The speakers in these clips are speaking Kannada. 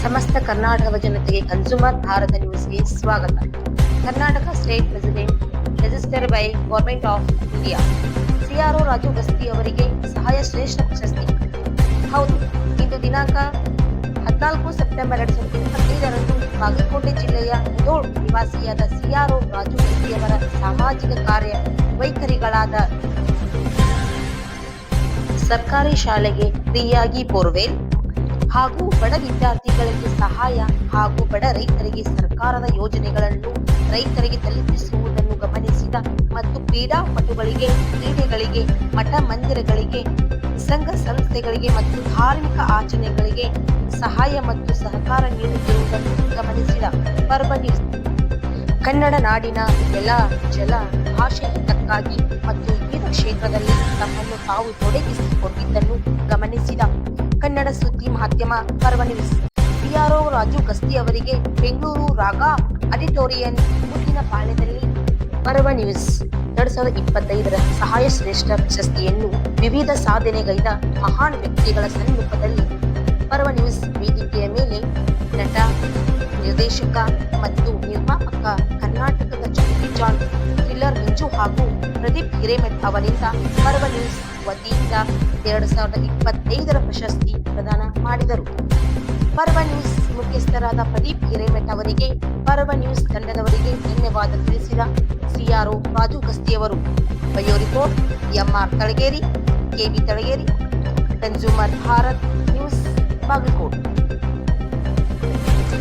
ಸಮಸ್ತ ಕರ್ನಾಟಕದ ಜನತೆಗೆ ಕನ್ಸ್ಯೂಮರ್ ಭಾರತ ನ್ಯೂಸ್ಗೆ ಸ್ವಾಗತ. Karnataka state president register by government of India CRO Raju Gasti ಅವರಿಗೆ ಸಹಾಯ ಶ್ರೇಷ್ಠ ಪ್ರಶಸ್ತಿ. ಹೌದು, ಇಂದು ದಿನಾಂಕ 14 ಸೆಪ್ಟೆಂಬರ್ 2025ರಂದು ಬಾಗಲಕೋಟೆ ಜಿಲ್ಲೆಯ ಮುಧೋಳ್ ನಿವಾಸಿಯಾದ ಸಿಆರ್ಒ ರಾಜು ಗಸ್ತಿ ಅವರ ಸಾಮಾಜಿಕ ಕಾರ್ಯ ವೈಖರಿಗಳಾದ ಸರ್ಕಾರಿ ಶಾಲೆಗೆ ಫ್ರೀಯಾಗಿ ಬೋರ್ವೆಲ್ ಹಾಗೂ ಬಡ ವಿದ್ಯಾರ್ಥಿಗಳಿಗೆ ಸಹಾಯ ಹಾಗೂ ಬಡ ರೈತರಿಗೆ ಸರ್ಕಾರದ ಯೋಜನೆಗಳನ್ನು ರೈತರಿಗೆ ತಲುಪಿಸುವುದನ್ನು ಗಮನಿಸಿದ ಮತ್ತು ಕ್ರೀಡಾಪಟುಗಳಿಗೆ, ಕ್ರೀಡೆಗಳಿಗೆ, ಮಠ ಮಂದಿರಗಳಿಗೆ, ಸಂಘ ಸಂಸ್ಥೆಗಳಿಗೆ ಮತ್ತು ಧಾರ್ಮಿಕ ಆಚರಣೆಗಳಿಗೆ ಸಹಾಯ ಮತ್ತು ಸಹಕಾರ ನೀಡುತ್ತಿರುವುದನ್ನು ಗಮನಿಸಿದ ಪರ್ವ ನ್ಯೂಸ್ ಕನ್ನಡ ನಾಡಿನ ನೆಲ, ಜಲ, ಭಾಷೆ ಹಿತಕ್ಕಾಗಿ ಮತ್ತು ವಿವಿಧ ಕ್ಷೇತ್ರದಲ್ಲಿ ತಮ್ಮನ್ನು ತಾವು ತೊಡಗಿಸಿಕೊಂಡಿದ್ದನ್ನು ಗಮನಿಸಿದ ಕನ್ನಡ ಸುದ್ದಿ ಮಾಧ್ಯಮ ಪರ್ವ ನ್ಯೂಸ್ ಸಿಆರ್ಒ ರಾಜು ಗಸ್ತಿ ಅವರಿಗೆ ಬೆಂಗಳೂರು ರಾಗ ಆಡಿಟೋರಿಯಂ ಮುಂದಿನ ಪಾಳ್ಯದಲ್ಲಿ ಪರ್ವ ನ್ಯೂಸ್ 2025ರ ಸಹಾಯ ಶ್ರೇಷ್ಠ ಪ್ರಶಸ್ತಿಯನ್ನು ವಿವಿಧ ಸಾಧನೆಗೈದ ಮಹಾನ್ ವ್ಯಕ್ತಿಗಳ ಸಮ್ಮುಖದಲ್ಲಿ ಪರ್ವ ನ್ಯೂಸ್ ವೇದಿಕೆಯ ಮೇಲೆ ನಟ, ನಿರ್ದೇಶಕ ಮತ್ತು ನಿರ್ಮಾಪಕ ಕರ್ನಾಟಕದ ಜಂಪಿ ಜಾನ್, ಥ್ರಿಲ್ಲರ್ ಮಂಜು ಹಾಗೂ ಪ್ರದೀಪ್ ಹಿರೇಮಠ್ ಅವರಿಂದ ಪರ್ವ ನ್ಯೂಸ್ ವತಿಯಿಂದ 2025ರ ಪ್ರಶಸ್ತಿ ಪ್ರದಾನ ಮಾಡಿದರು. ಪರ್ವ ನ್ಯೂಸ್ ಮುಖ್ಯಸ್ಥರಾದ ಪ್ರದೀಪ್ ಹಿರೇಮಠ್ ಅವರಿಗೆ, ಪರ್ವ ನ್ಯೂಸ್ ತಂಡದವರಿಗೆ ಧನ್ಯವಾದ ತಿಳಿಸಿದ ಸಿಆರ್ಒ ರಾಜು ಗಸ್ತಿಯವರು. Bureau report MR Talageri, KB Talageri, consumer Bharat news, Bagalkot.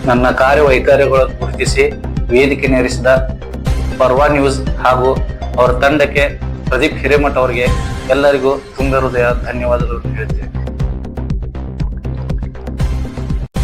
ನನ್ನ ಕಾರ್ಯವೈಖರಿಗಳನ್ನು ಗುರುತಿಸಿ ವೇದಿಕೆ ನೇರಿಸಿದ ಪರ್ವ ನ್ಯೂಸ್ ಹಾಗೂ ಅವರ ತಂಡಕ್ಕೆ ಪ್ರದೀಪ್ ಹಿರೇಮಠ್ ಅವರಿಗೆ ಎಲ್ಲರಿಗೂ ತುಂಬ ಹೃದಯ ಧನ್ಯವಾದಗಳು ಹೇಳ್ತೇನೆ.